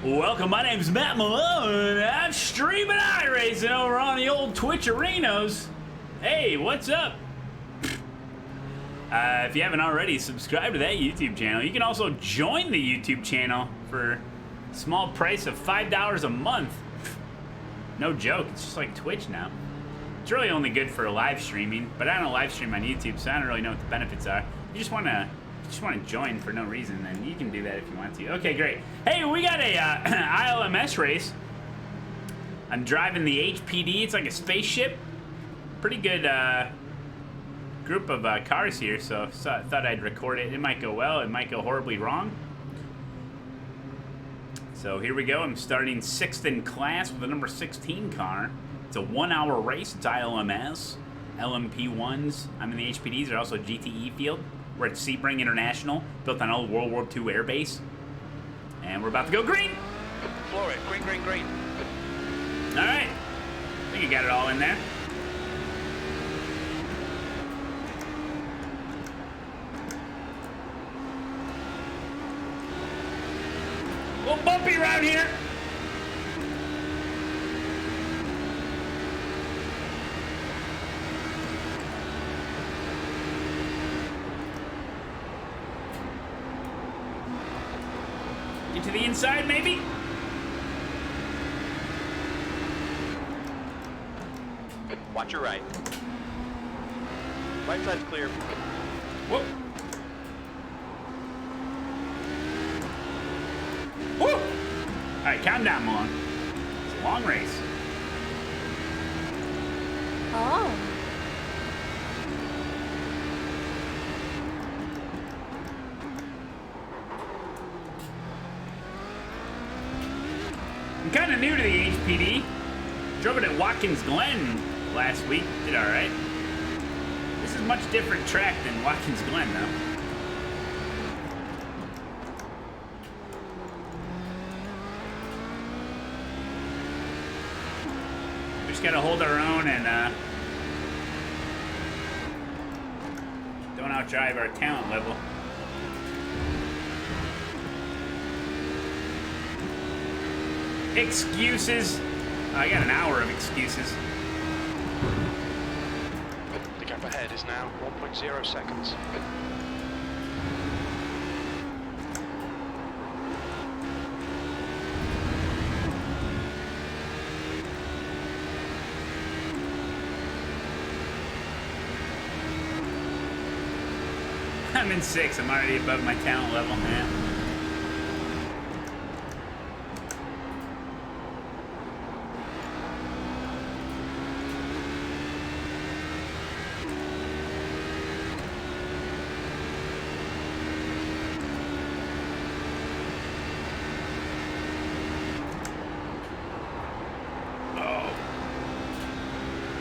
Welcome, my name's Matt Malone, and I'm streaming iRacing over on the old Twitch arenas. Hey, what's up? If you haven't already, subscribe to that YouTube channel. You can also join the YouTube channel for a small price of $5 a month. No joke, it's just like Twitch now. It's really only good for live streaming, but I don't live stream on YouTube, so I don't really know what the benefits are. You just want to join for no reason, then you can do that if you want to. Okay, great. Hey, we got a ILMS race. I'm driving the HPD. It's like a spaceship. Pretty good group of cars here, so I thought I'd record it. It might go well. It might go horribly wrong. So here we go. I'm starting 6th in class with the number 16 car. It's a 1-hour race. It's ILMS. LMP1s. I'm in the HPDs. They're also GTE field. We're at Sebring International, built on old World War II air base. And we're about to go green. Floor it. Green, green, green. All right. I think you got it all in there. A little bumpy around here. Get to the inside, maybe? Watch your right. Right side's clear. Whoop. Woo! All right, calm down, Malone. It's a long race. Oh. I'm kind of new to the HPD. Drove it at Watkins Glen last week. Did all right. This is a much different track than Watkins Glen, though. We just gotta hold our own and don't outdrive our talent level. Excuses. I got an hour of excuses. The gap ahead is now 1.0 seconds. I'm in 6th. I'm already above my talent level, man.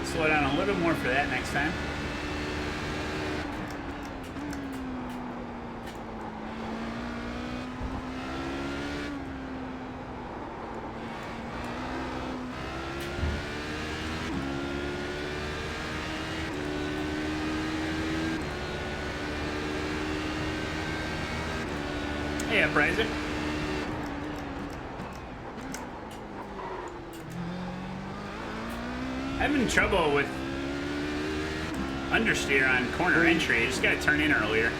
Slow down a little more for that next time. Hey, Upriser. Having trouble with understeer on corner entry. I just gotta turn in earlier.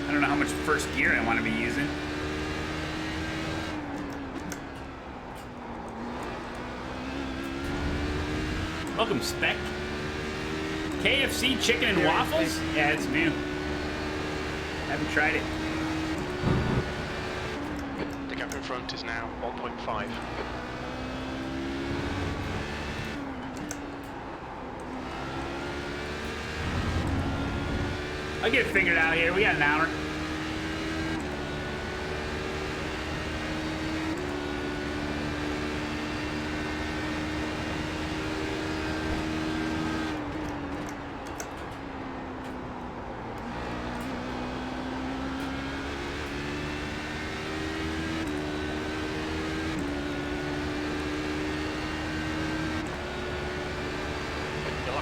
I don't know how much first gear I want to be using. Welcome, Spec. KFC chicken and waffles? Yeah, it's new. Haven't tried it. The gap in front is now 1.5. I'll get it figured out here. We got an hour.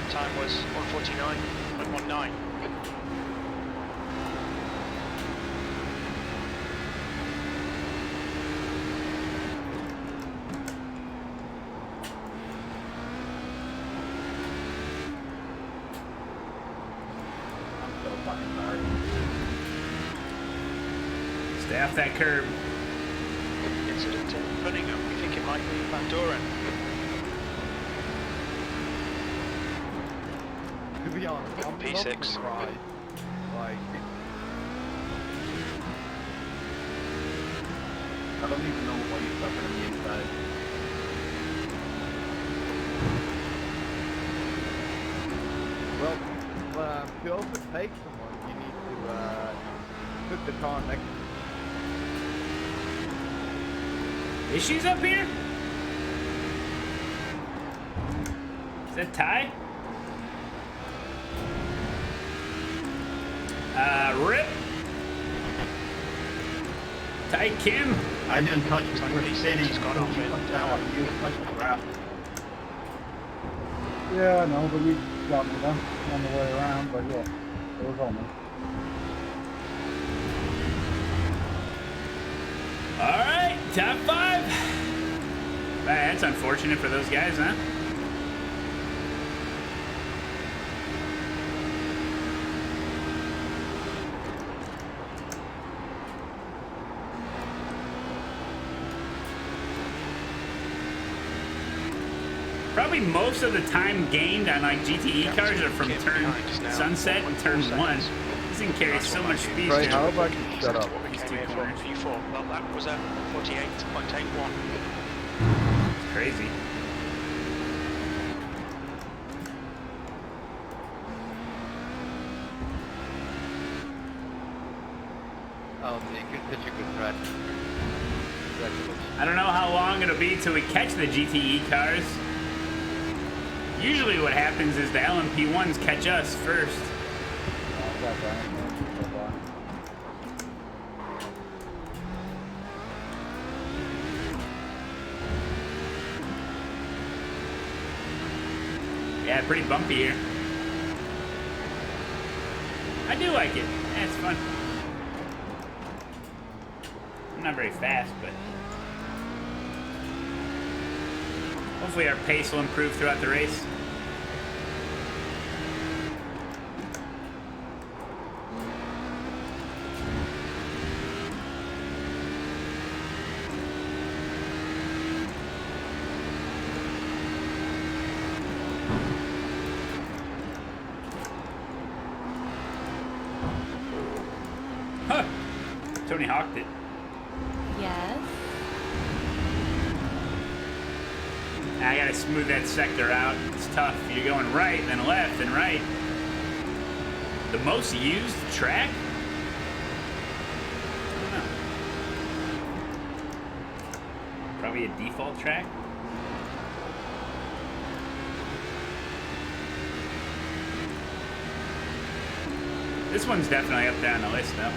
lap time was 1:49.19. Stay off that curb. Incident in Cunningham. We think it might be Van Doren. To be honest, I'm P6. not surprised. Like, I don't even know what you're talking on the inside. well, to overtake someone, you need to put the car next. Issues up here? Is that Ty? Rip. Ty Kim. I didn't touch it. Like We're P6 sitting. has gone off it. You touched the grass. Yeah, I know, but you got me there on the way around, but yeah, it was on me. Alright, top 5. That's unfortunate for those guys, huh? Probably most of the time gained on like GTE cars are from turn sunset and turn 1. This thing carries so much speed. Right, how now. about you shut up? What we These came two here for corners. P4. Well, that was at 48.81. It's crazy. Oh, you're such a good track. Congratulations. I don't know how long it'll be till we catch the GTE cars. Usually what happens is the LMP1s catch us first. I got that. Yeah, pretty bumpy here. I do like it. Yeah, it's fun. I'm not very fast, but hopefully our pace will improve throughout the race. Huh. Tony hawked it. Yes. I gotta smooth that sector out. It's tough. You're going right, then left, then right. The most used track? I don't know. Probably a default track. This one's definitely up there on the list, though.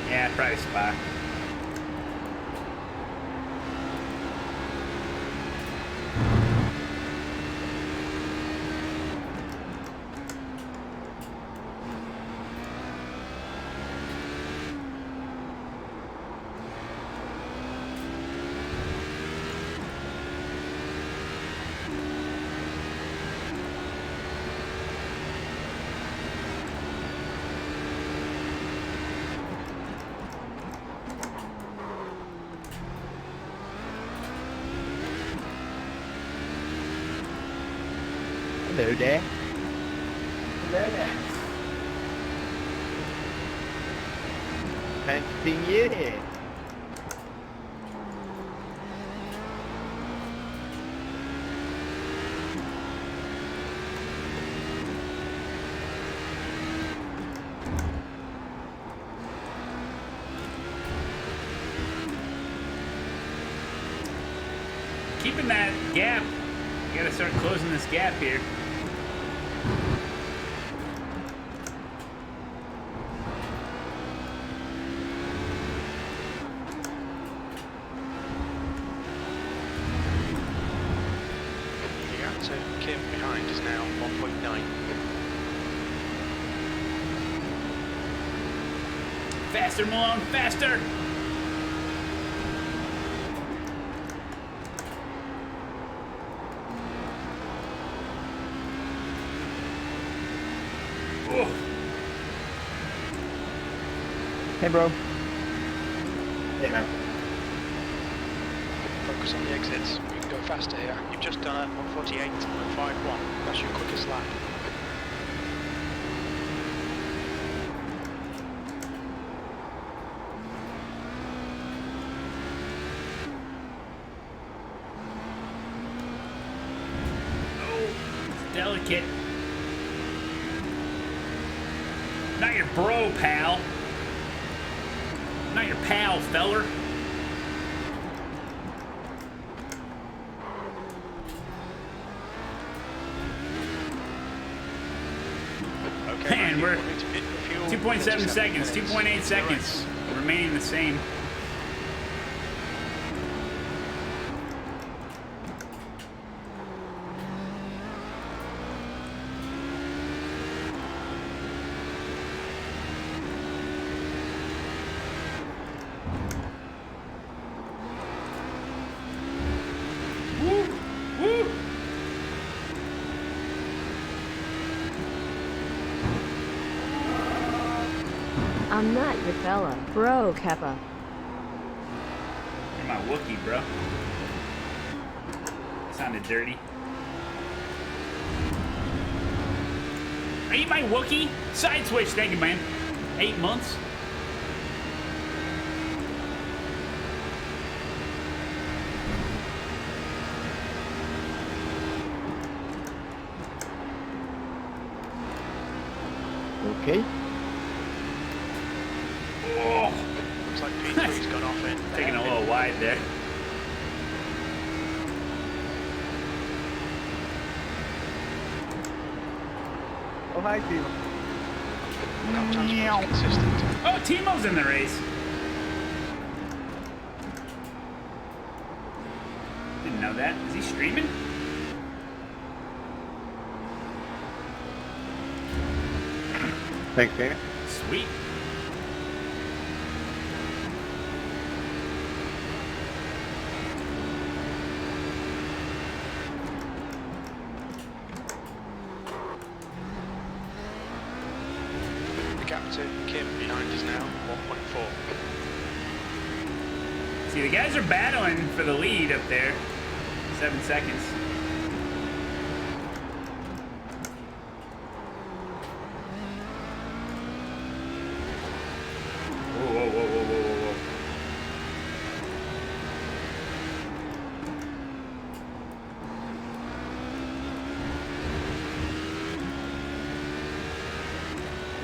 Yeah, probably Spa. Hello there. There, there. Nice seeing you here. Keeping that gap. You gotta start closing this gap here. to Kim behind is now 1.9. Faster, Malone, faster! Oh. Hey, bro. Hey, man. Focus on the exits. We can go faster here. You've just done a 148.51. That's your quickest lap. Delicate. Not your bro, pal. Not your pal, feller. Okay, Man, we're we'll need to hit the fuel 2.7 seconds, 57 2.8 minutes. seconds, remaining the same. Woo! Woo! I'm not your fella, bro, Kappa. You're my Wookiee, bro. Sounded dirty. Are you my Wookiee? Side switch, thank you, man. 8 months. Okay. Oh, Looks like P3's gone off in. taking a little wide there. Oh, hi, Timo. Lap time's most consistent. Oh, Timo's in the race. Didn't know that. Is he streaming? Thanks, man. Sweet. The gap to Kim behind is now 1.4. See, the guys are battling for the lead up there. 7 seconds. Whoa, whoa, whoa, whoa, whoa, whoa, whoa.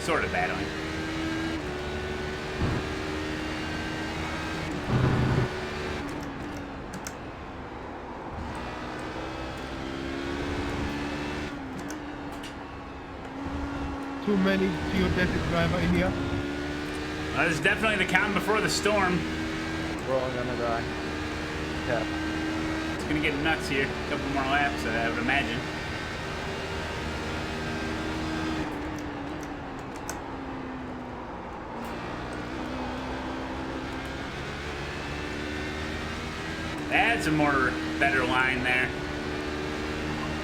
Sort of battling. Too many geodetic driver in here. This is definitely the calm before the storm. We're all gonna die. Yeah. It's gonna get nuts here. A couple more laps, I would imagine. That's a more better line there.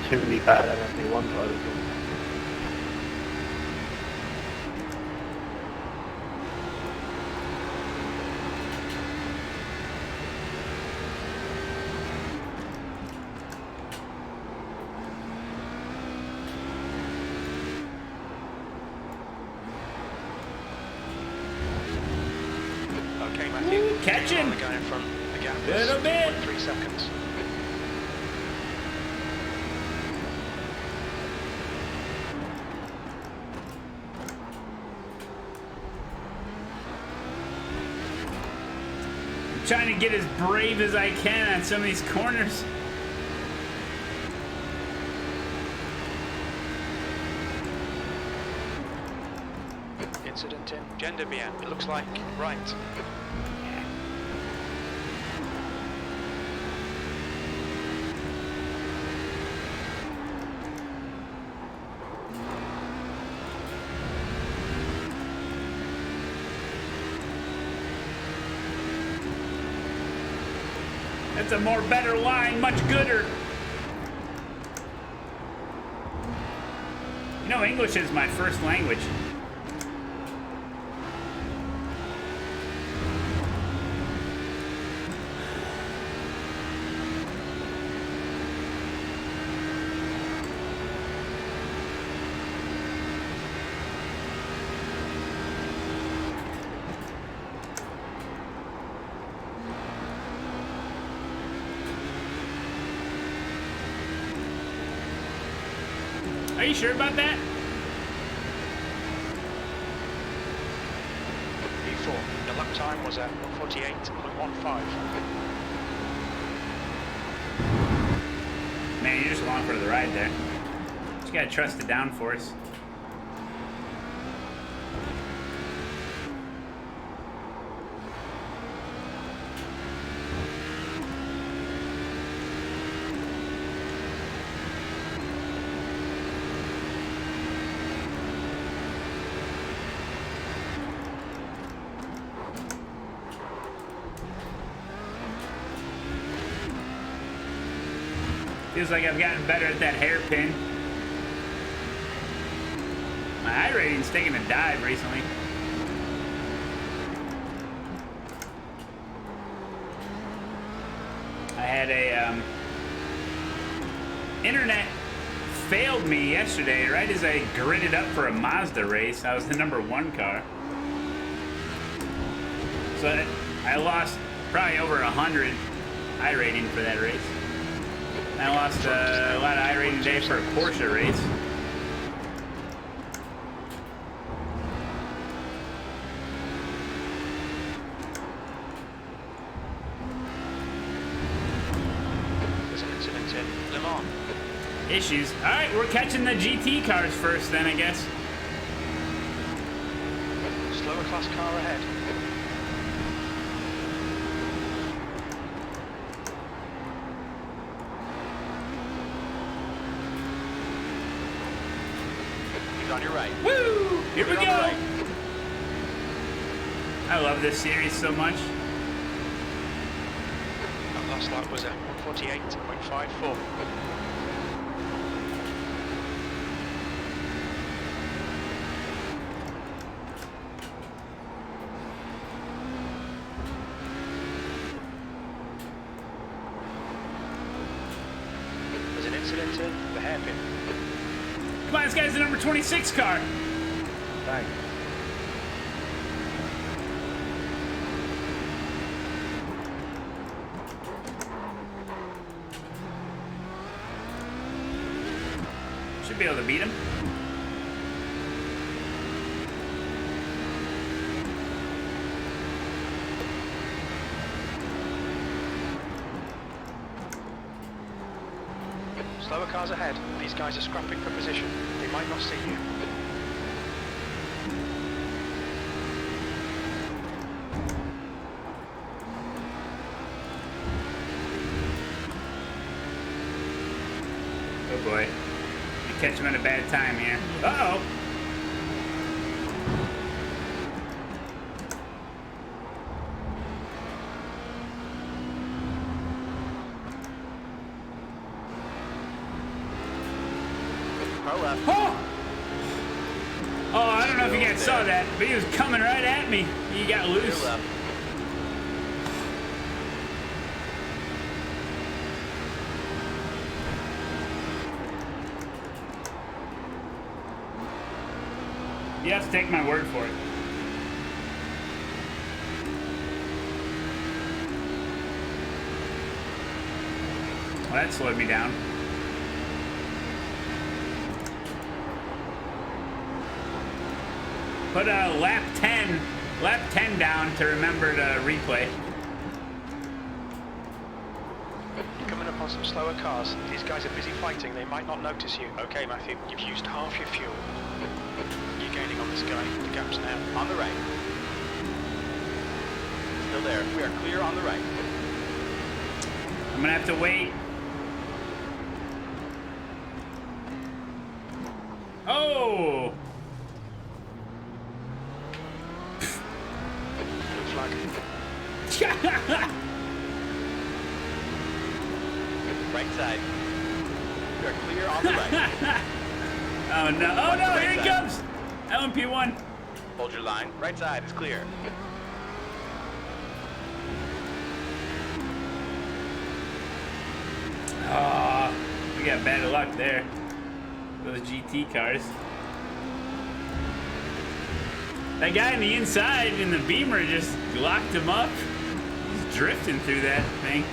Shouldn't be bad at anything one side. Okay, Matthew. Ooh, catching. The guy in front. The gap is Little bit. 3 seconds. I'm trying to get as brave as I can on some of these corners. Incident in Gender bien. It looks like right. That's a more better line, much gooder. You know, English is my first language. Are you sure about that? P4, the lap time was at 148.15. Man, you're just along for the ride there. Just gotta trust the downforce. Feels like I've gotten better at that hairpin. My iRating's taking a dive recently. I had a internet failed me yesterday right as I gridded up for a Mazda race. I was the #1 car. So I lost probably over 100 iRating for that race. I lost a lot of iRating today for a Porsche race. There's an incident in Le Mans. Issues. All right, we're catching the GT cars first then, I guess. Slower class car ahead. On your right. Woo! Here we On go! the right. I love this series so much. That last lap was at 148.54. There's an incident in the hairpin. Come on, this guy's the #26 car. Thanks. Should be able to beat him. Slower cars ahead. These guys are scrapping for position. They might not see you. Oh boy. You catch him at a bad time here. Uh-oh. Oh! Oh, I don't know if you guys saw that, but he was coming right at me. He got loose. You have to take my word for it. Well, that slowed me down. Put lap 10 down to remember to replay. You're coming up on some slower cars. These guys are busy fighting. They might not notice you. Okay, Matthew, you've used half your fuel. You're gaining on this guy. The gap's now on the right. Still there. We are clear on the right. I'm gonna have to wait. Oh! Blue flag. right side. You're clear on the right. Oh no, oh no, here he comes! LMP1. Hold your line. Right side is clear. Oh, we got bad luck there. Those GT cars. That guy on the inside in the Beamer just locked him up. He's drifting through that thing.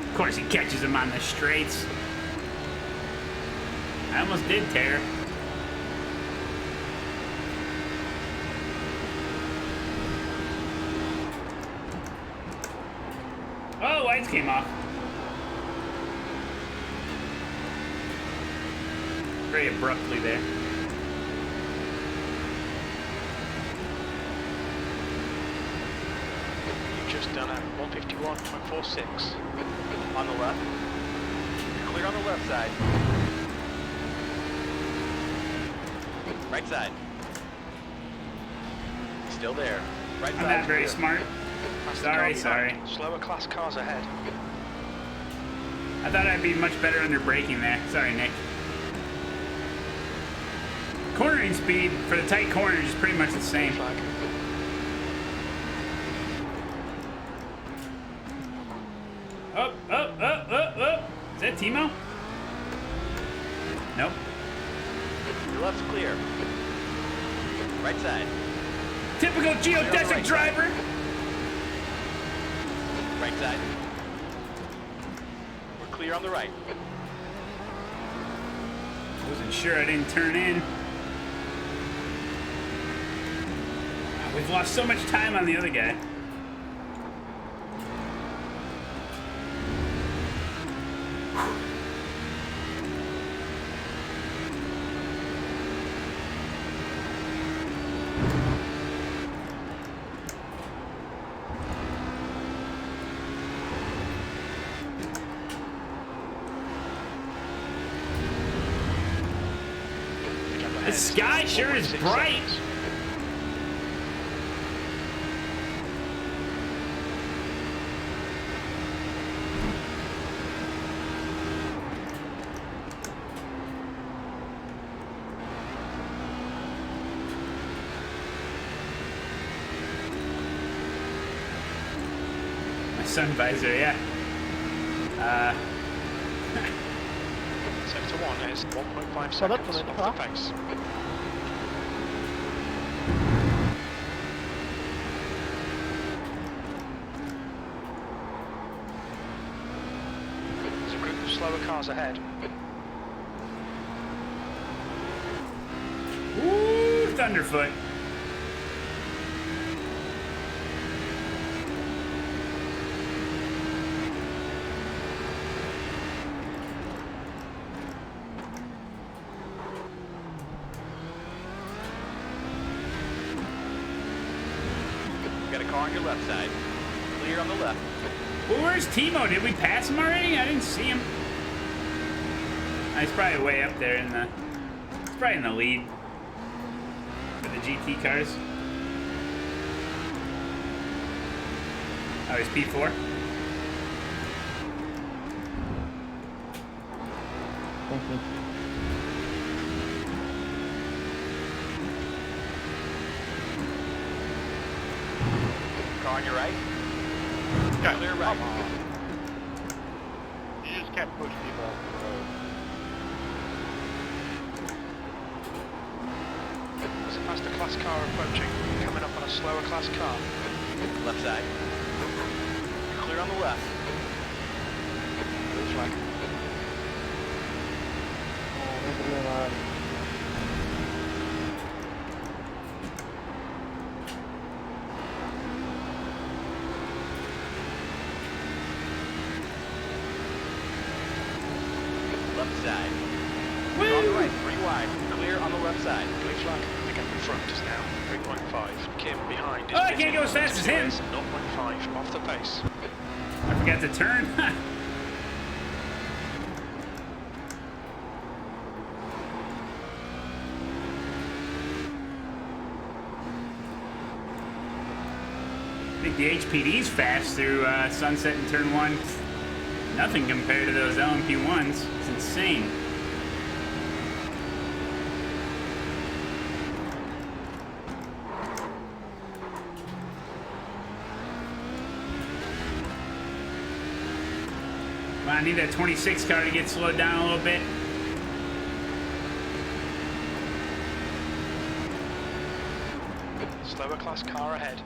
Of course, he catches him on the straights. I almost did tear. Oh, lights came off. Very abruptly there. You've just done a 151.46. On the left. You're clear on the left side. Right side. Still there. Right I'm side. not very smart. Sorry. Slower class cars ahead. I thought I'd be much better under braking there. Sorry, Nick. Cornering speed for the tight corners is pretty much the same. Flag. Up. Is that Timo? Nope. Your left's clear. Right side. Typical geodesic right driver. Right side. We're clear on the right. Wasn't sure I didn't turn in. We've lost so much time on the other guy. The sky sure is bright. My sun visor, yeah. Sector 1 is 1.5 So that's seconds a little off the pace. There's a group of slower cars ahead. Ooh, Thunderfoot. Got a car on your left side. Clear on the left. Well, where's Timo? Did we pass him already? I didn't see him. He's probably way up there in the... He's probably in the lead for the GT cars. Oh, he's P4. Thank you. Car on your right. Clear right. You just can't push people off the road. There's a faster class car approaching. Coming up on a slower class car. Left side. Clear on the left. Blue flag. Left side. Woo! On the right, 3 wide. Clear on the left side. Blue flag. The gap in front is now 3.5. Kim behind is Oh, I can't go as fast as him. 0.5 off the pace. I forgot to turn. the HPD's fast through Sunset and Turn 1. Nothing compared to those LMP1s. It's insane. Well, I need that 26 car to get slowed down a little bit. Slower class car ahead.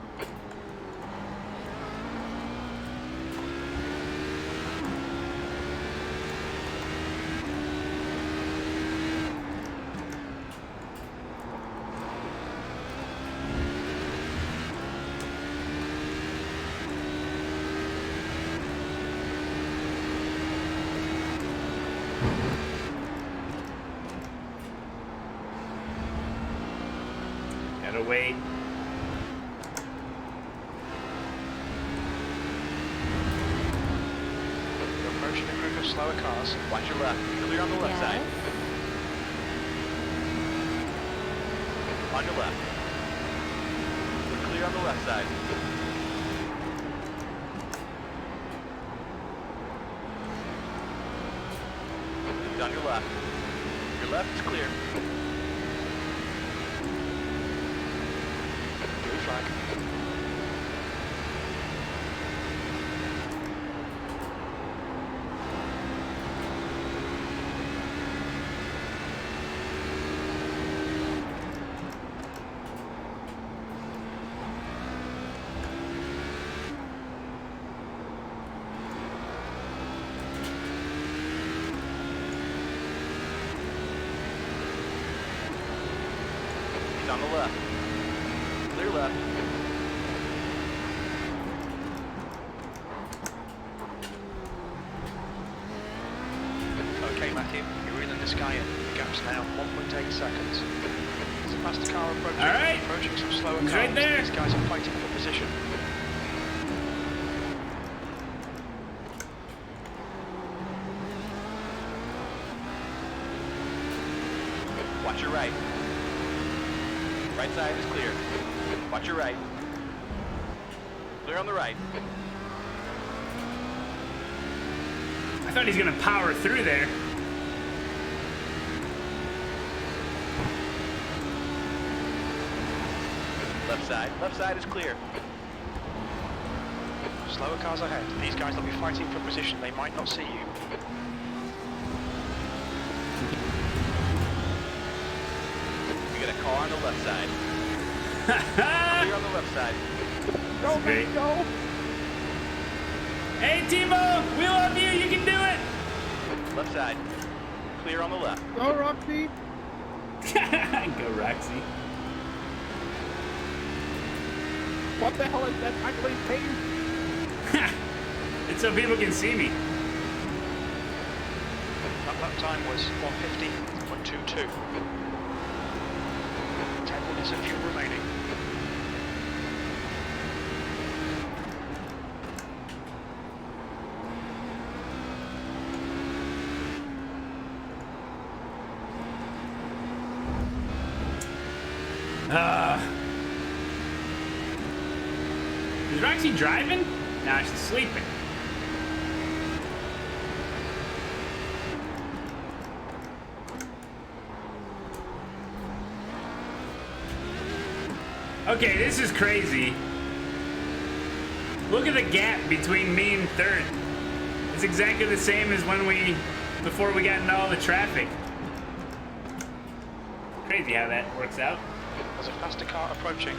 Gotta wait. You're approaching a group of slower cars. Watch your left. Clear on the left side. On your left. We're clear on the left side. He's on your left. Your left is clear. Blue flag. He's on the left. Clear left. Okay, Matthew, you're reeling this guy in. The gap's now 1.8 seconds. There's a faster car approaching. All right. Approaching some slower He's cars. right there. These guys are fighting for position. Watch your right. Right side is clear. Watch your right. Clear on the right. I thought he's gonna power through there. Left side. Left side is clear. Slower cars ahead. These guys will be fighting for position. They might not see you. You get a car on the left side. Clear on the left side. Go, Great. man, go! Hey, Timo, we love you. You can do it. Left side. Clear on the left. Go, Roxy! Go, Roxy. What the hell is that ugly thing? It's so people can see me. That lap time was 150.22. 10 minutes of fuel remaining. Is Roxy driving? Nah, she's sleeping. Okay, this is crazy. Look at the gap between me and third. It's exactly the same as before we got into all the traffic. Crazy how that works out. There's a faster car approaching.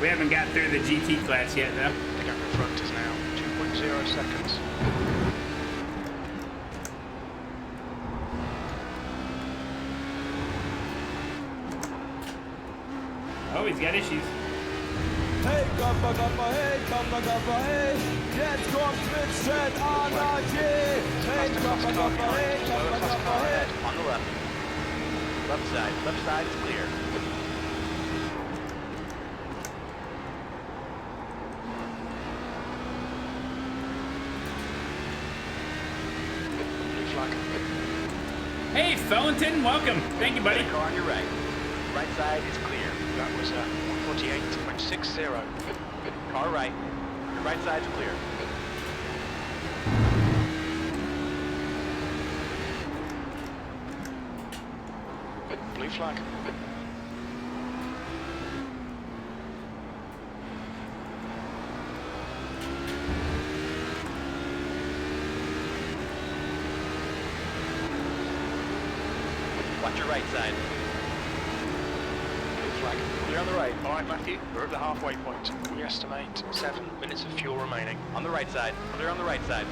We haven't got through the GT class yet, though. The gap in front is now 2.0 seconds. Oh, he's got issues. Hey, Gaffer, hey, jetzt kommt Twitch-Chat, Anarchie. Hey, Gaffer, hey. On the left. Left side. Left side is clear. Hey, Fellenton, welcome. Thank you, buddy. Car on your right. Right side is clear. That was 148.60. Car right. Your right side's clear. Blue flag. Watch your right side. Blue flag. Clear on the right. All right, Matthew, we're at the halfway point. We estimate 7 minutes of fuel remaining. On the right side. Clear on the right side.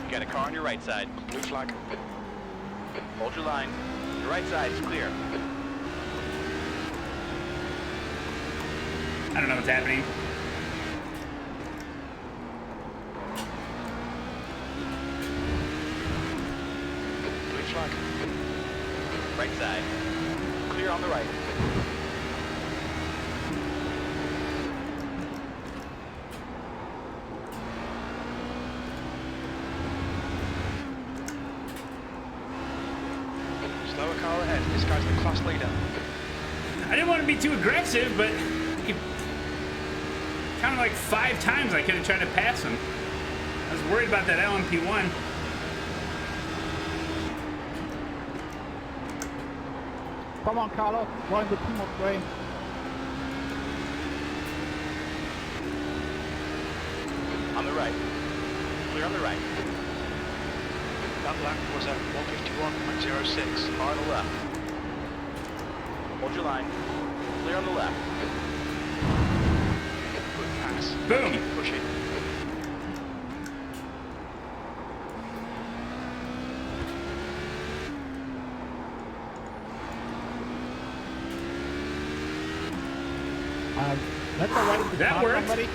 You got a car on your right side. Blue flag. Hold your line. Your right side is clear. I don't know what's happening. Blue flag. Right side. Clear on the right. Slower car ahead. This guy's the class leader. I didn't want to be too aggressive, but he counted like 5 times I could have tried to pass him. I was worried about that LMP1. Come on, Carlo. Line with too much rain. On the right. Clear on the right. That lap was at 151.06. Car on the left. Hold your line. Clear on the left. Good pass. Boom. Keep pushing. Let the right to That start, worked. somebody.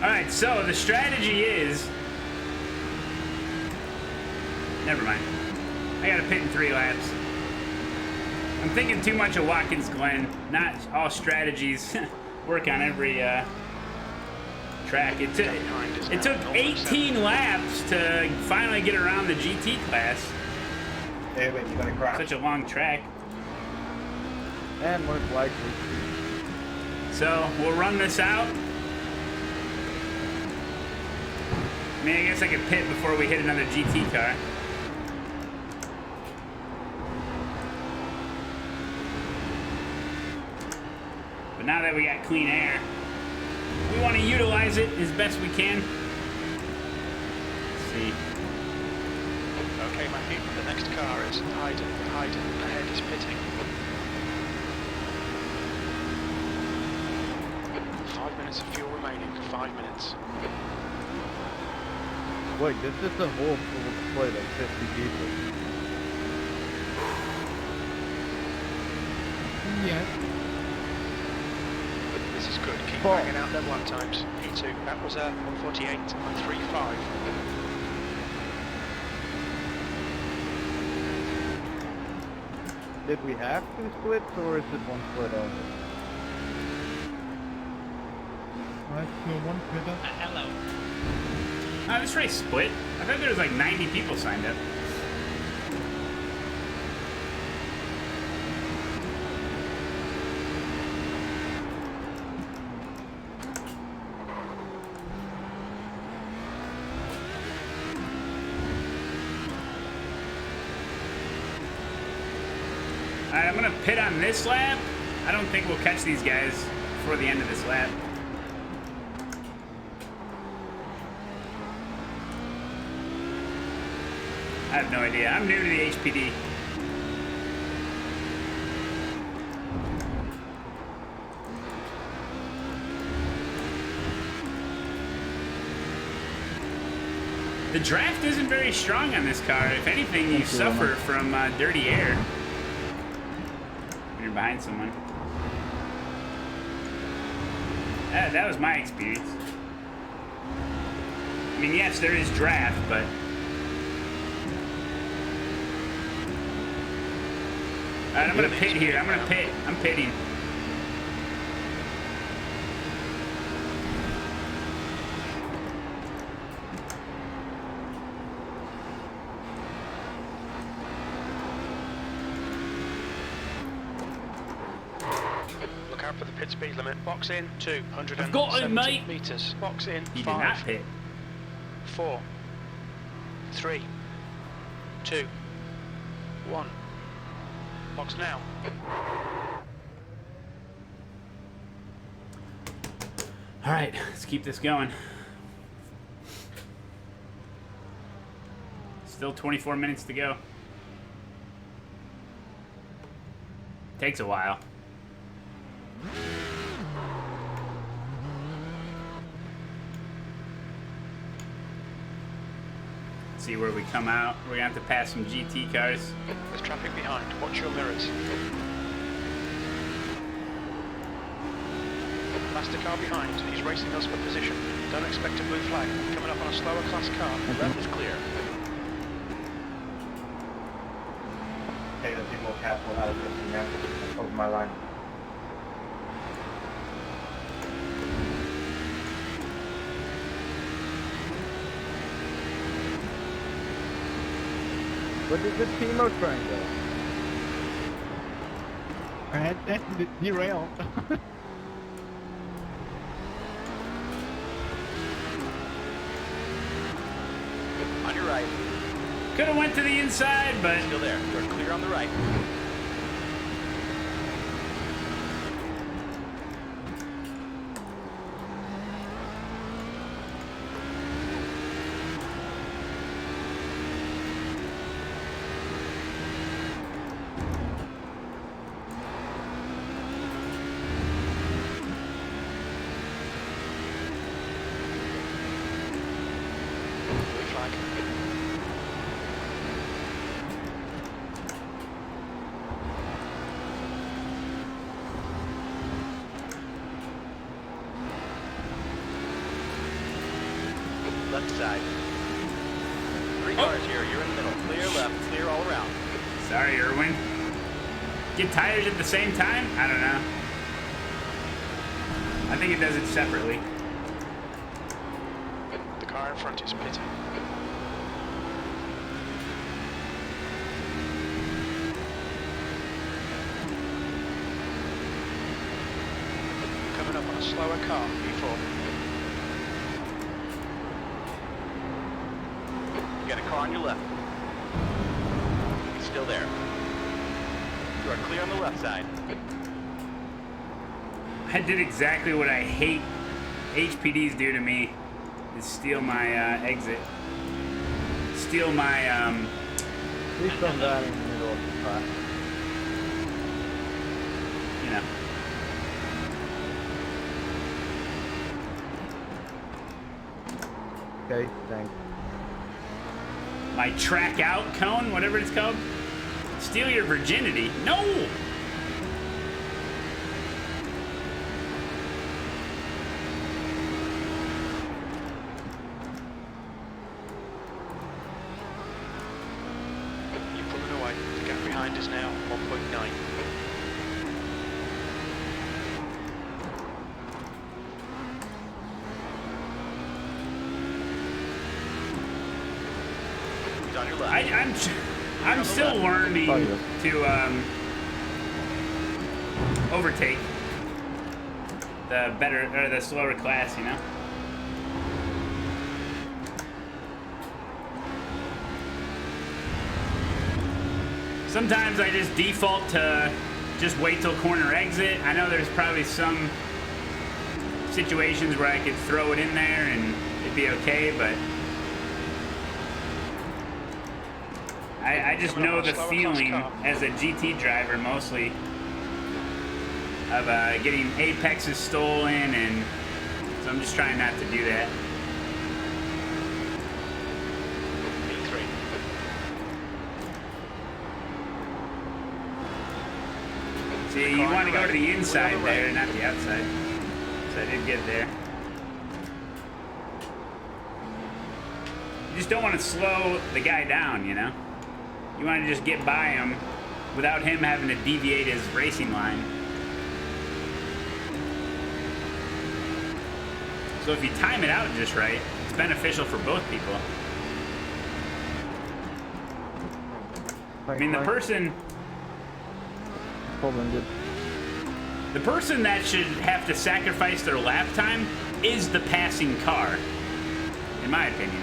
Alright, so the strategy is... Never mind. I gotta pit in 3 laps. I'm thinking too much of Watkins Glen. Not all strategies work on every track. It took 18 laps to finally get around the GT class. David, you're gonna crash. Such a long track. And most likely. So we'll run this out. I mean, I guess I could pit before we hit another GT car. But now that we got clean air, we want to utilize it as best we can. Let's see. Okay, Matthew, the next car is Hayden. Ahead is pitting. 5 minutes of fuel remaining. 5 minutes. Wait, this is a whole full split of 50 people. Yeah. This is good. Keep Four. banging out them lap times. P2. That was 148.35. Did we have 2 splits or is it 1 split only? Right, so 1 pedal. Hello. This race split. I thought there was like 90 people signed up. Alright, I'm gonna pit on this lap. I don't think we'll catch these guys before the end of this lap. I have no idea. I'm new to the HPD. The draft isn't very strong on this car. If anything, you suffer from dirty air when you're behind someone. That was my experience. I mean, yes, there is draft, but... Alright, I'm gonna pit here. I'm gonna pit. I'm pitting. Look out for the pit speed limit. Box in 270 I've got him, mate. meters. Box in He did 5, not pit. 4, 3, 2, 1. Box now. All right, let's keep this going. Still 24 minutes to go. Takes a while. See where we come out. We're gonna have to pass some GT cars. There's traffic behind. Watch your mirrors. Faster car behind. He's racing us for position. Don't expect a blue flag. Coming up on a slower class car. Left is clear. Okay, let's be more careful how to get now over my line. Where did the Timo train go? I had derailed. On your right. Could have went to the inside, but Still there. You're clear on the right. Blue flag. Left side. 3 cars here. You're in the middle. Clear left. Clear all around. sorry, Irwin. Get tires at the same time? I don't know. I think it does it separately. The car in front is pitting. Coming up on a slower car, V4. You got a car on your left. He's still there. You are clear on the left side. I did exactly what I hate HPDs do to me, is steal my exit. Steal my, Please come down in the middle of the track. you know. Okay, thanks. My track out cone, whatever it's called. Steal your virginity. No! You're pulling away. The gap behind is now 1.9. He's on your left. I'm still learning to overtake the better or the slower class, you know. Sometimes I just default to just wait till corner exit. I know there's probably some situations where I could throw it in there and it'd be okay, but I just know the feeling as a GT driver mostly of getting apexes stolen, and so I'm just trying not to do that. V3. See, you want to go to the inside there, not the outside. I did get there. You just don't want to slow the guy down, you know? You want to just get by him without him having to deviate his racing line. So if you time it out just right, it's beneficial for both people. I mean, the person that should have to sacrifice their lap time is the passing car, in my opinion.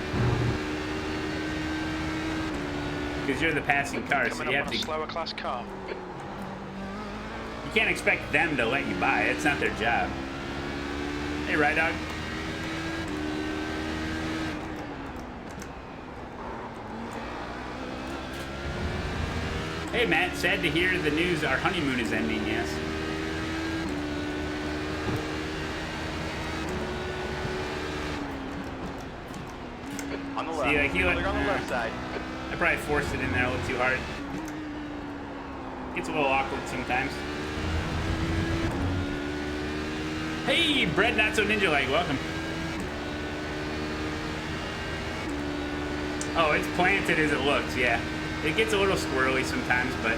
Because you're the passing car, so you have to. Slower class car. You can't expect them to let you by. It's not their job. Hey, Ride Dog. Hey, Matt. Sad to hear the news. Our honeymoon is ending. Yes. On the left. See, like he let, on the left side. I probably forced it in there a little too hard. Gets a little awkward sometimes. Hey, Bread Not So Ninja Like, welcome. Oh, it's planted as it looks, yeah. It gets a little squirrely sometimes, but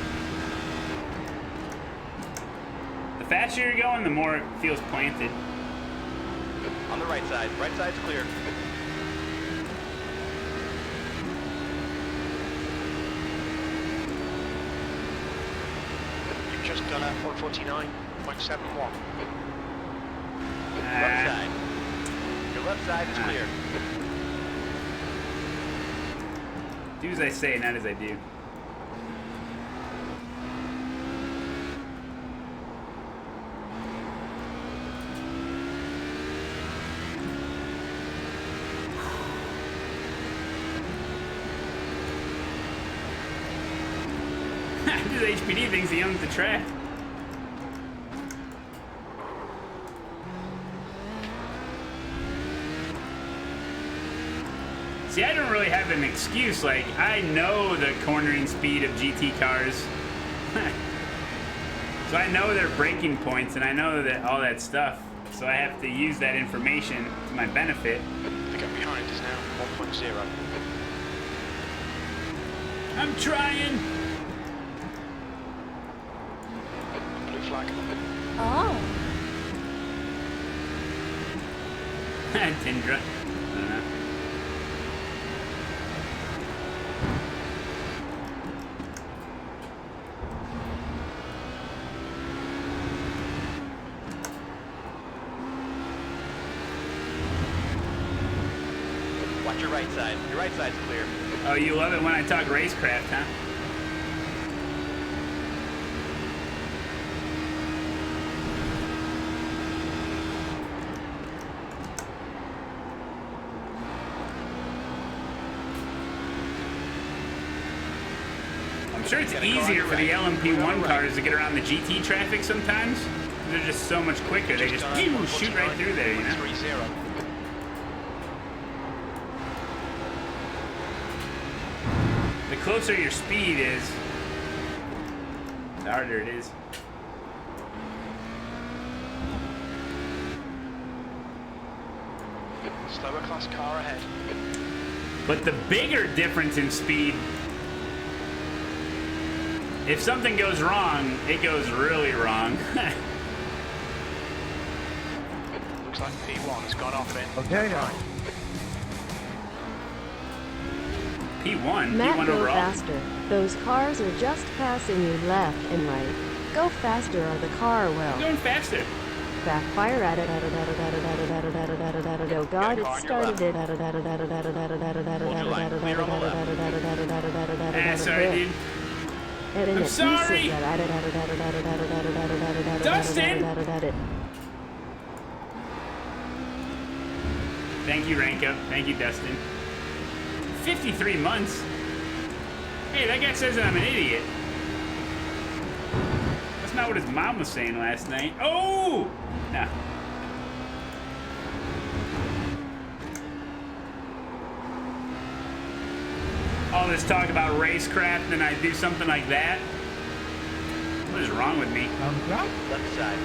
the faster you're going, the more it feels planted. On the right side. Right side's clear. You've just done a 149.71. Left side. Your left side is clear. Do as I say, not as I do. This HPD thinks he owns the track. See, I don't really have an excuse. Like, I know the cornering speed of GT cars. So I know their braking points, and I know that all that stuff. So I have to use that information to my benefit. The gap behind is now 1.0. I'm trying. Blue flag. Oh. Tindra. I don't know. Watch your right side. Your right side's clear. Oh, you love it when I talk racecraft, huh? I'm sure it's easier for the LMP1 cars to get around the GT traffic sometimes. They're just so much quicker. They just shoot right through there, you know? 3-0. The closer your speed is, the harder it is. Slower class car ahead. But the bigger difference in speed, if something goes wrong, it goes really wrong. Looks like P1 has gone off in. Okay, now. P1? Matt, P1 go overall? faster. Those cars are just passing you left and right. Go faster or the car I'm will. going faster. Backfire at it. Oh God, it started it. Sorry, dude. I'm sorry. Dustin! Thank you, Rank Up. Thank you, Dustin. 53 months? Hey, that guy says that I'm an idiot. That's not what his mom was saying last night. Oh! No. All this talk about racecraft and I do something like that? What is wrong with me? Left side.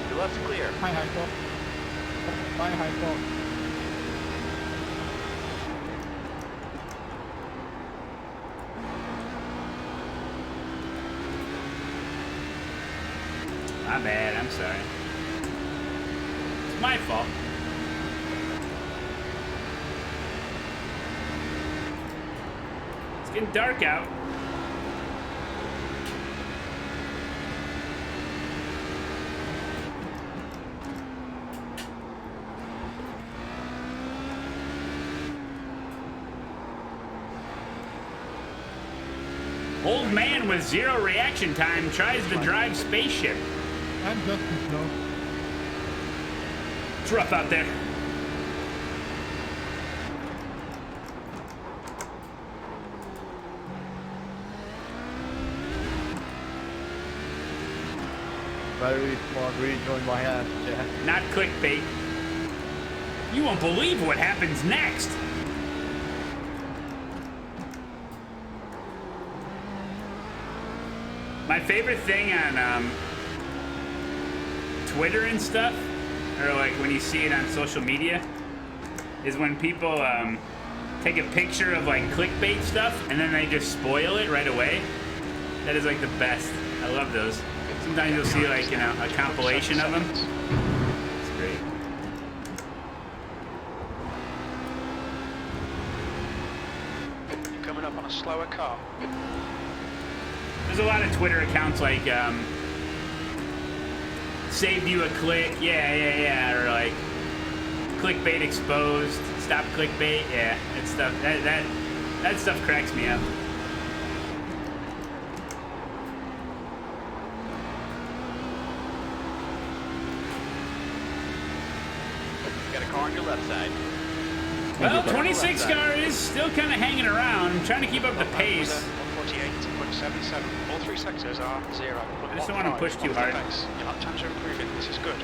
Your Your left's clear. High top. High top. My bad, I'm sorry. It's my fault. It's getting dark out. Old man with 0 reaction time tries to drive spaceship. I'm just slow. It's rough out there. Very smart rejoin my hand, Jack. Not clickbait. You won't believe what happens next. My favorite thing on Twitter and stuff, or like when you see it on social media, is when people take a picture of like clickbait stuff and then they just spoil it right away. That is like the best. I love those. Sometimes you'll see like, you know, a compilation of them. It's great. You're coming up on a slower car. There's a lot of Twitter accounts like saved you a click, yeah, or like clickbait exposed, stop clickbait, yeah, it's stuff that stuff cracks me up. You got a car on your left side. Well, 26 car is still kind of hanging around. I'm trying to keep up the pace. 148.77. All 3 sectors are 0. I just don't want to push too hard. Your lap times are improving. This is good.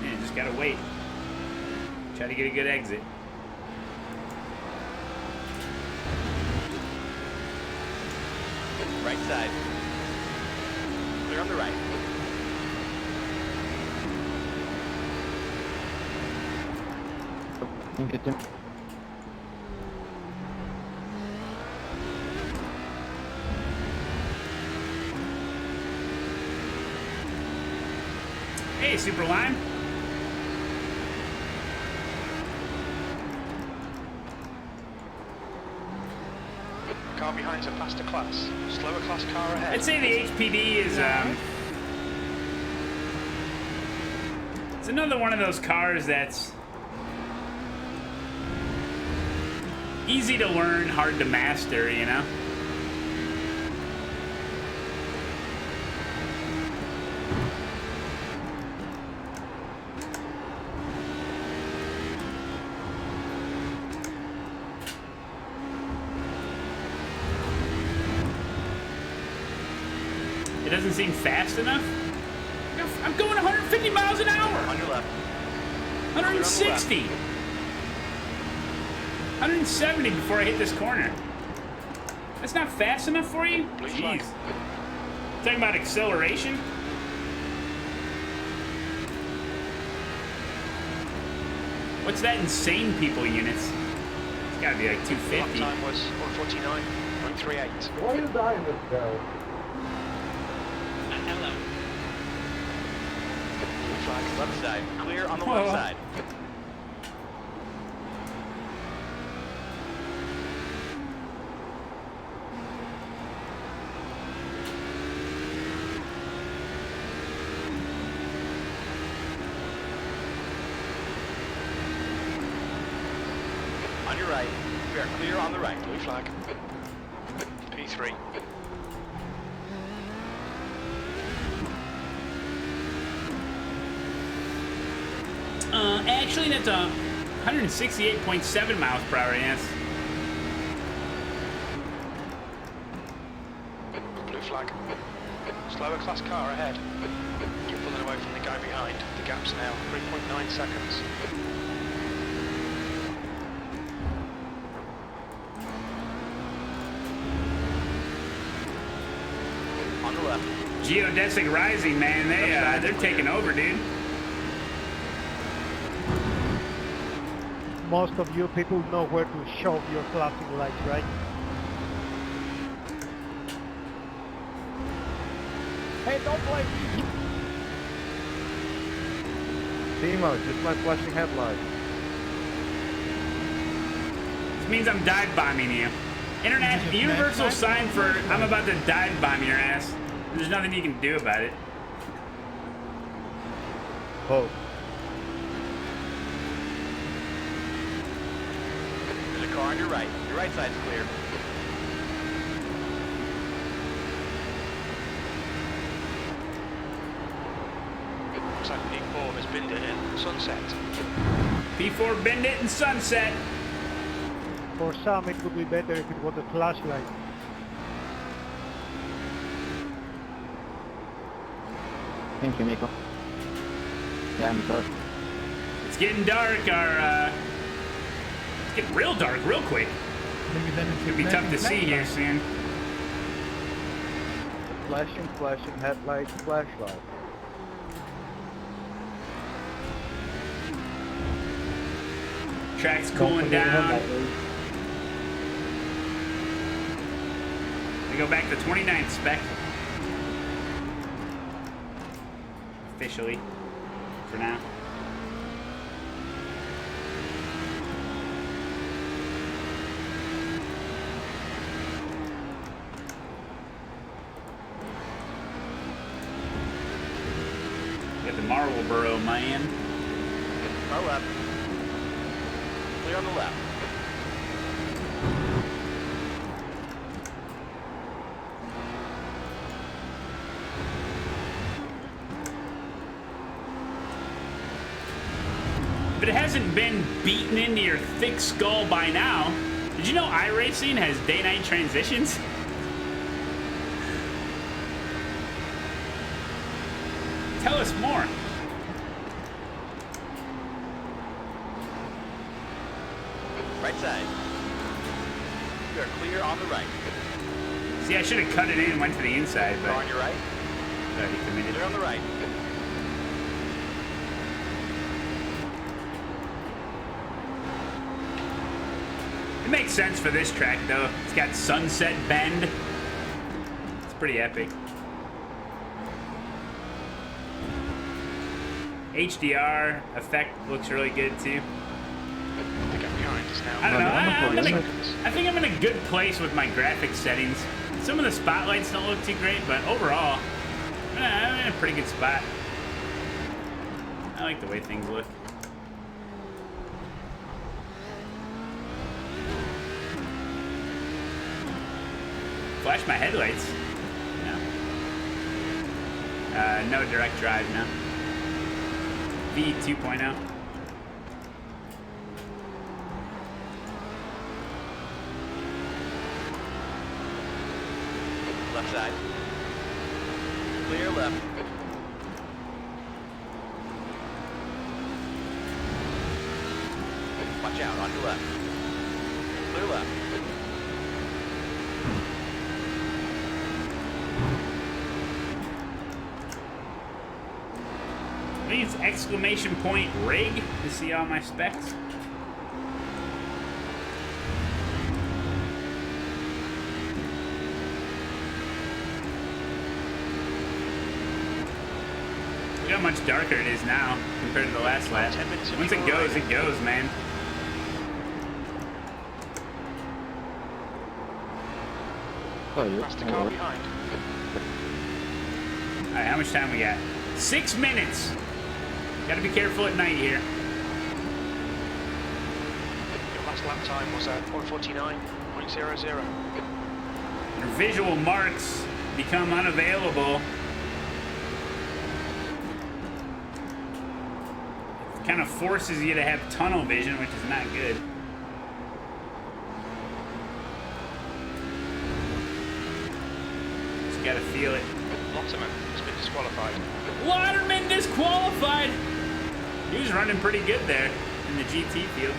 Yeah, just gotta wait. Try to get a good exit. Right side. Clear on the right. Get him. Hey, Super Lime. Car behind's a faster class. Slower class car ahead. I'd say the HPD is it's another one of those cars that's easy to learn, hard to master, you know? It doesn't seem fast enough. I'm going 150 miles an hour. On your left. 160. 170 before I hit this corner. That's not fast enough for you? Blue flag. Jeez. Talking about acceleration? What's that insane people units? It's gotta be like Lap 250. time was 149.38. Why are you dying this guy? Hello. Blue flag, left side. Clear on the left side. On your right. We are clear on the right. Blue flag. P3. Actually, that's 168.7 miles per hour, yes. Blue flag. Slower class car ahead. You're pulling away from the guy behind. The gap's now 3.9 seconds. On the left. Geodesic Rising, man, they're taking over, dude. Most of you people know where to shove your flashing lights, right? Hey, don't blame me. Timo, just my flashing headlights. This means I'm dive bombing you. International universal sign for I'm about to dive bomb your ass. There's nothing you can do about it. Oh. There's a car on your right. Your right side's clear. Looks like P4 has binned it in sunset. P4 bend it and sunset. For some, it would be better if it was a flashlight. Thank you, Miko. Yeah, I'm good. It's getting dark. It's getting real dark real quick. It'll be tough to see here soon. Flashing headlights, flashlight. Track's cooling down. We go back to 29 spec. Officially, for now. Got the Marlboro man. Car left. Clear on the left. If it hasn't been beaten into your thick skull by now, did you know iRacing has day-night transitions? Tell us more. Right side. You are clear on the right. See, I should have cut it in and went to the inside, but Car on your right. already committed. Clear on the right. It makes sense for this track, though. It's got sunset bend. It's pretty epic. HDR effect looks really good, too. I think I'm behind us now. I don't know. I think I'm in a good place with my graphics settings. Some of the spotlights don't look too great, but overall, I'm in a pretty good spot. I like the way things look. Flash my headlights. No. No direct drive now. V2.0. Left side. Clear left. Watch out, on your left. Clear left. I think it's exclamation point rig to see all my specs. Look how much darker it is now compared to the last lap. 10 minutes Once it goes, man. Past the car behind. Alright, how much time we got? 6 minutes! Gotta be careful at night here. Your last lap time was at 1:49.00. Your visual marks become unavailable. It kind of forces you to have tunnel vision, which is not good. Just gotta feel it. Lotterman has been disqualified. Waterman disqualified! He was running pretty good there in the GT field.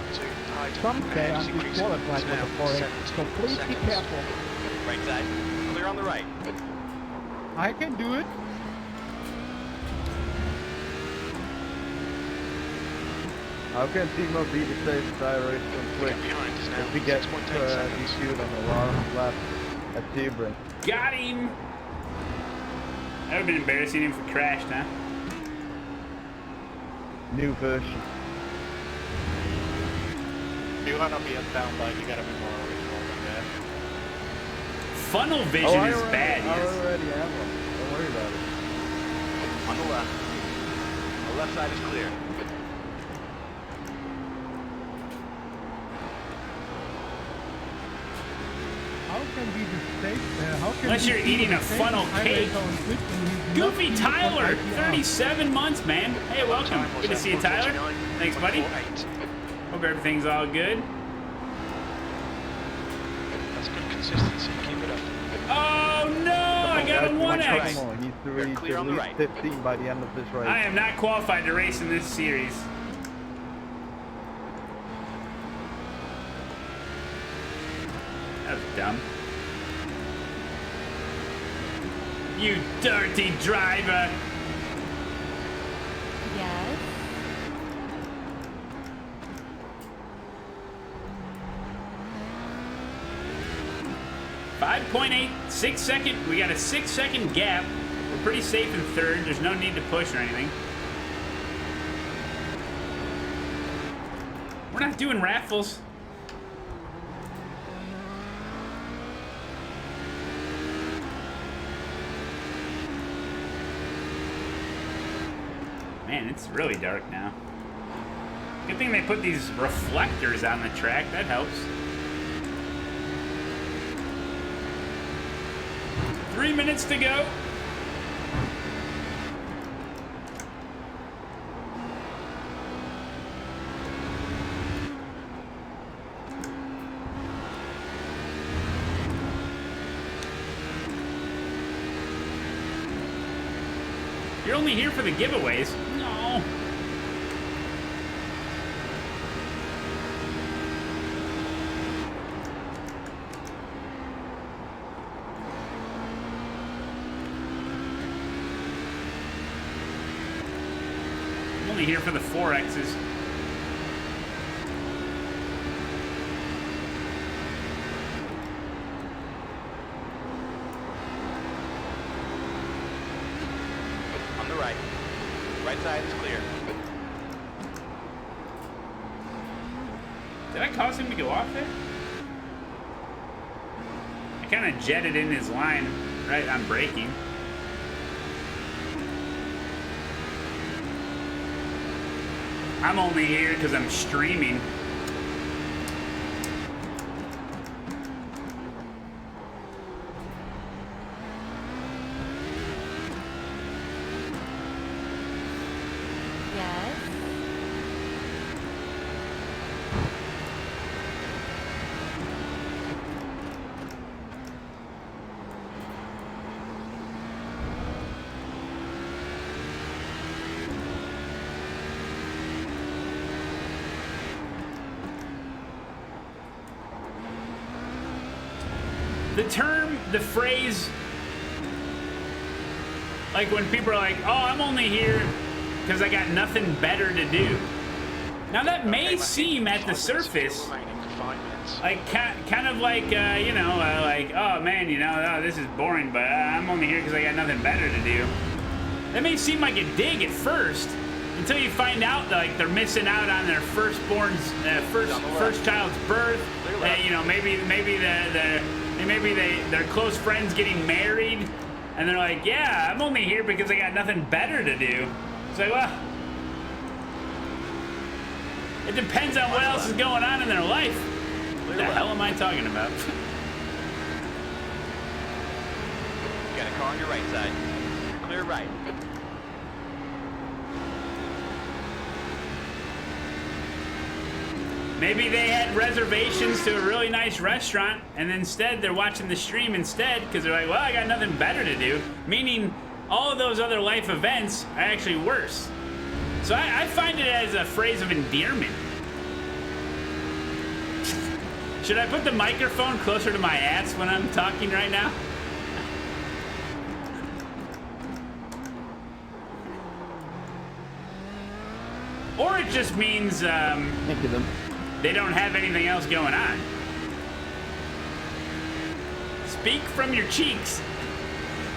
gap to height. Some say I'm Increasing. disqualified with Now, the 4X, 7 so please be seconds. careful. Right side. Clear on the right. I can do it. How can Timo be the safest iRacing on Twitch Gap behind us now. if he gets 6.8 seconds. DQ'd on the last lap at Sebring? Got him! That would have been embarrassing if we crashed, huh? New version. You wanna be a down bike, you gotta be more original than that. Funnel vision is bad, I yes. already have one. Don't worry about it. On the left. The left side is clear. How can be the safe? How can Unless we you're be eating the a safest funnel iRacer cake. on Twitch when he's Goofy not Tyler, even 37 months, man. Hey, welcome. Time was Good to see you, Tyler. 1:49.48. Thanks, buddy. Hope everything's all good. That's good consistency. Keep it up. Oh no! I got a Come 1X. on, he's to reach clear at on the least right. 15 by the end of this race. I am not qualified to race in this series. That was dumb. You dirty driver! Yes. .6 we got a 6-second gap. We're pretty safe in third. There's no need to push or anything. We're not doing raffles. Man, it's really dark now. Good thing they put these reflectors on the track. That helps. 3 minutes to go. You're only here for the giveaways. No. I'm only here for the 4Xs. On the right. Right side is clear. Did I cause him to go off there? I kind of jetted in his line right on braking. I'm only here because I'm streaming. Yes. The term, the phrase, like when people are like, oh, I'm only here because I got nothing better to do. Now that may seem at the surface like kind of like, you know, like, oh man, you know, oh, this is boring, but I'm only here because I got nothing better to do. That may seem like a dig at first until you find out that, like, they're missing out on their firstborn's first child's birth. You know, maybe their close friends getting married, and they're like, yeah, I'm only here because I got nothing better to do. It's like, well, it depends on what else is going on in their life. What the hell am I talking about? You got a car on your right side. Clear right. Maybe they had reservations to a really nice restaurant, and instead they're watching the stream instead because they're like, well, I got nothing better to do. Meaning all of those other life events are actually worse. So I find it as a phrase of endearment. Should I put the microphone closer to my ass when I'm talking right now? Or it just means Thank you, them. they don't have anything else going on. Speak from your cheeks.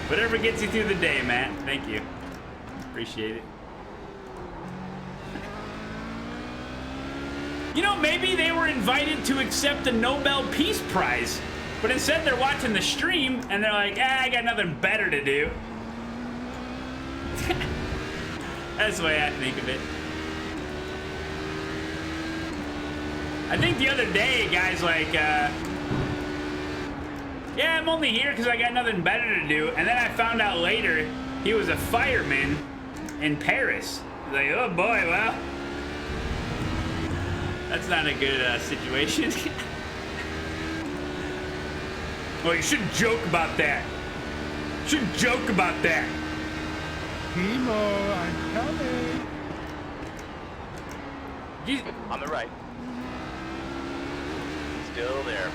Whatever gets you through the day, Matt. Thank you. Appreciate it. You know, maybe they were invited to accept the Nobel Peace Prize, but instead they're watching the stream and they're like, I got nothing better to do. That's the way I think of it. I think the other day, guys, like, yeah, I'm only here because I got nothing better to do. And then I found out later he was a fireman in Paris. Like, oh boy, well, that's not a good situation. Well, you shouldn't joke about that. You shouldn't joke about that. Timo, I'm coming. On the right. Still there.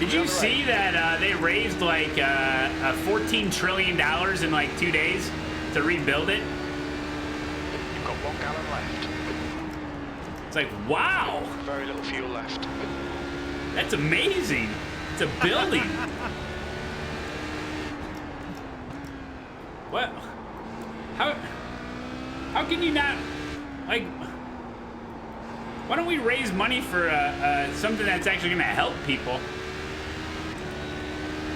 Did you see that they raised like $14 trillion in like 2 days to rebuild it? You've got 1 gallon left. It's like, wow. Very little fuel left. That's amazing. It's a building. What? How can you not, like, why don't we raise money for something that's actually going to help people?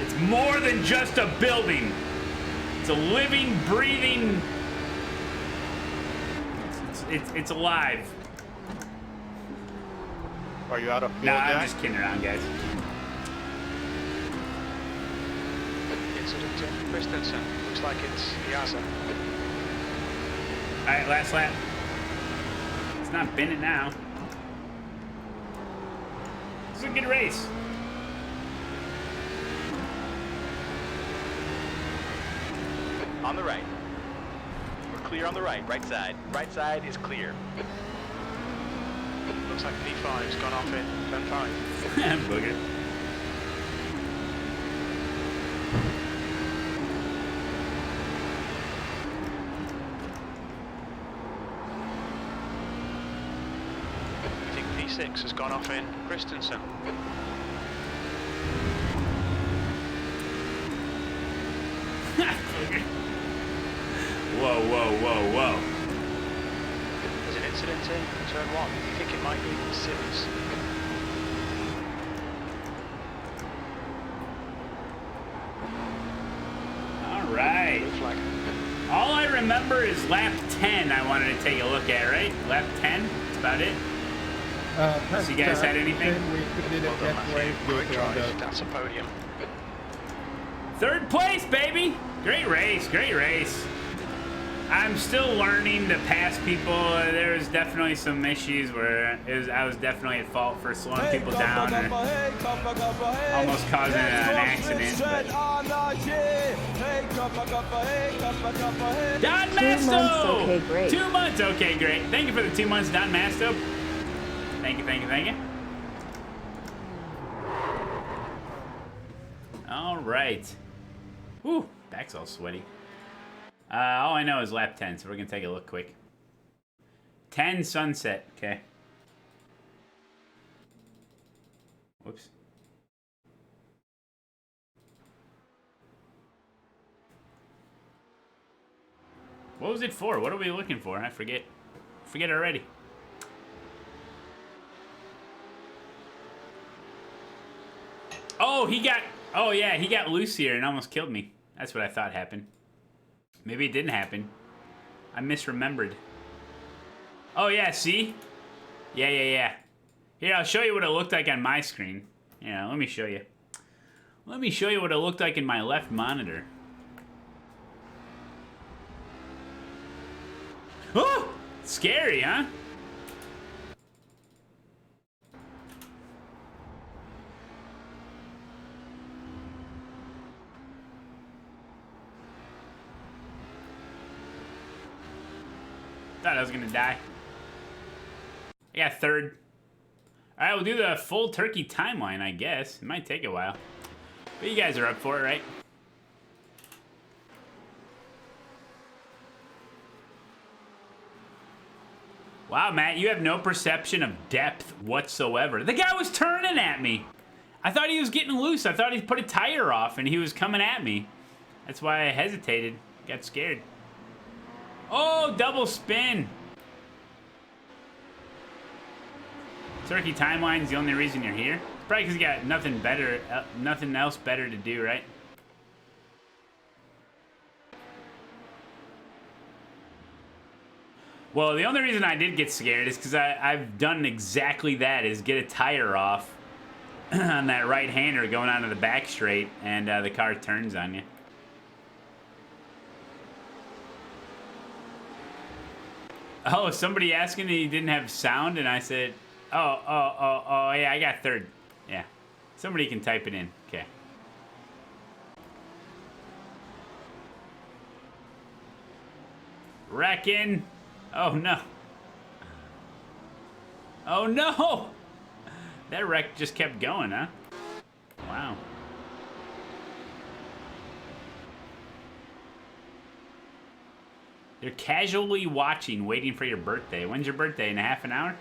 It's more than just a building. It's a living, breathing. It's alive. Are you out of fuel? No, I'm just kidding around, guys. Incident in Christensen. Looks like it's Piazza. All right, last lap. It's not Bennett now. This is a good race. On the right. We're clear on the right. Right side. Right side is clear. Looks like P5's gone off in turn 5. Booger. I think P6 has gone off in Christensen. Whoa, whoa, whoa, whoa. There's an incident in turn 1. You think it might be Sims? All right. All I remember is lap 10 I wanted to take a look at, right? Lap 10? That's about it? So you guys had anything? We did it that way. Good drive. That's a podium. 3rd place, baby! Great race, great race. I'm still learning to pass people. There was definitely some issues where I was definitely at fault for slowing people down or almost causing an accident. But... Don 2 months, Masto! okay, great. 2 months, okay, great. Thank you for the 2 months, Don Masto. Thank you, thank you, thank you. All right. Whew, back's all sweaty. All I know is lap 10, so we're going to take a look quick. 10 sunset, okay. Whoops. What was it for? What are we looking for? I forget. Forget already. Oh, oh yeah, he got loose here and almost killed me. That's what I thought happened. Maybe it didn't happen. I misremembered. Oh yeah, see? Yeah. Here, I'll show you what it looked like on my screen. Yeah, let me show you. Let me show you what it looked like in my left monitor. Oh! Scary, huh? Thought I was gonna die. I got 3rd. All right, we'll do the full turkey timeline, I guess. It might take a while. But you guys are up for it, right? Wow, Matt, you have no perception of depth whatsoever. The guy was turning at me. I thought he was getting loose. I thought he put a tire off and he was coming at me. That's why I hesitated. Got scared. Oh, double spin. Turkey timeline's the only reason you're here. It's probably because you got nothing better, nothing else better to do, right? Well, the only reason I did get scared is because I've done exactly that, is get a tire off on that right-hander going onto the back straight, and the car turns on you. Oh, somebody asking he didn't have sound, and I said, oh, yeah, I got third. Yeah. Somebody can type it in. Okay. Wrecking. Oh, no. Oh, no! That wreck just kept going, huh? Wow. You're casually watching, waiting for your birthday. When's your birthday? In a half an hour?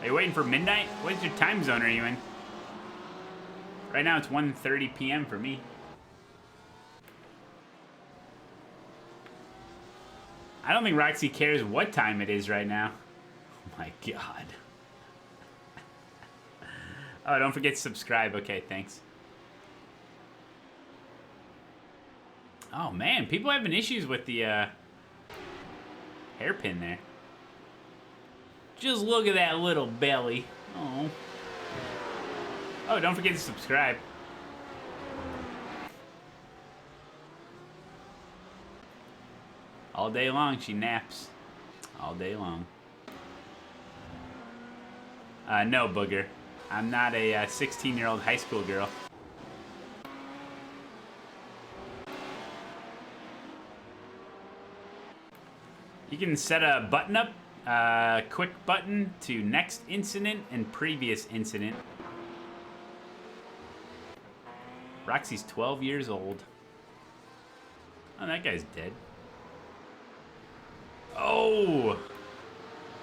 Are you waiting for midnight? What your time zone are you in? Right now it's 1:30 p.m. for me. I don't think Roxy cares what time it is right now. Oh my god. Oh, don't forget to subscribe. Okay, thanks. Oh man, people having issues with the hairpin there. Just look at that little belly. Oh. Oh, don't forget to subscribe. All day long, she naps. All day long. No, Booger. I'm not a 16-year-old high school girl. You can set a button up, quick button to next incident and previous incident. Roxy's 12 years old. Oh, that guy's dead. Oh!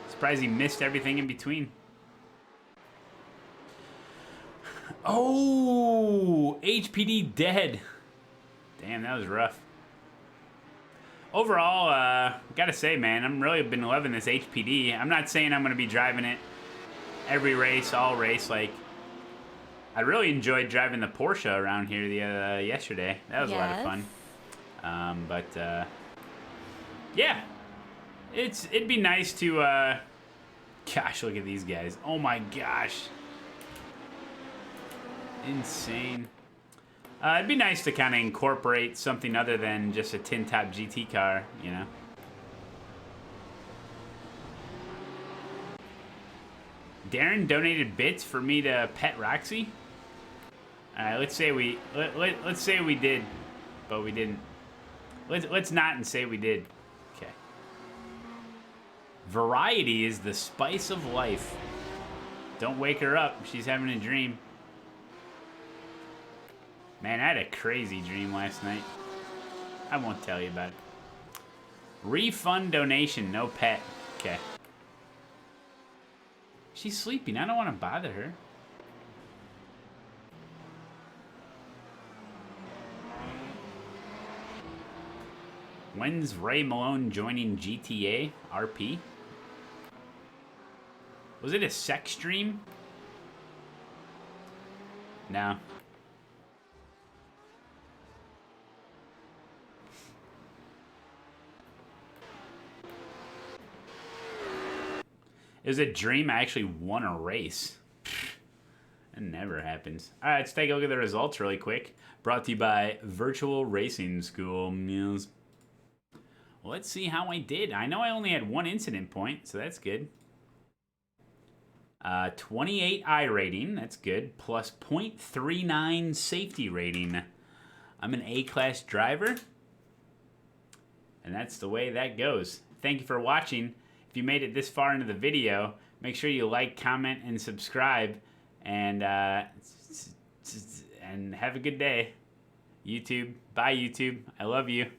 Surprised he missed everything in between. Oh! HPD dead. Damn, that was rough. Overall, gotta say, man, I'm really been loving this HPD. I'm not saying I'm gonna be driving it every race, all race. Like, I really enjoyed driving the Porsche around here yesterday. That was a lot of fun. Yeah, it'd be nice to. Gosh, look at these guys! Oh my gosh, insane. It'd be nice to kind of incorporate something other than just a tin-top GT car, you know? Darren donated bits for me to pet Roxy. All right, let's say let's say we did, but we didn't. Let's not and say we did. Okay. Variety is the spice of life. Don't wake her up. She's having a dream. Man, I had a crazy dream last night. I won't tell you about it. Refund donation, no pet. Okay. She's sleeping. I don't want to bother her. When's Ray Malone joining GTA RP? Was it a sex stream? No. It was a dream I actually won a race. That never happens. All right, let's take a look at the results really quick. Brought to you by Virtual Racing School. Yes. Well, let's see how I did. I know I only had one incident point, so that's good. 28 I rating, that's good. Plus 0.39 safety rating. I'm an A-class driver. And that's the way that goes. Thank you for watching. If you made it this far into the video, make sure you like, comment, and subscribe. And have a good day, YouTube. Bye, YouTube. I love you.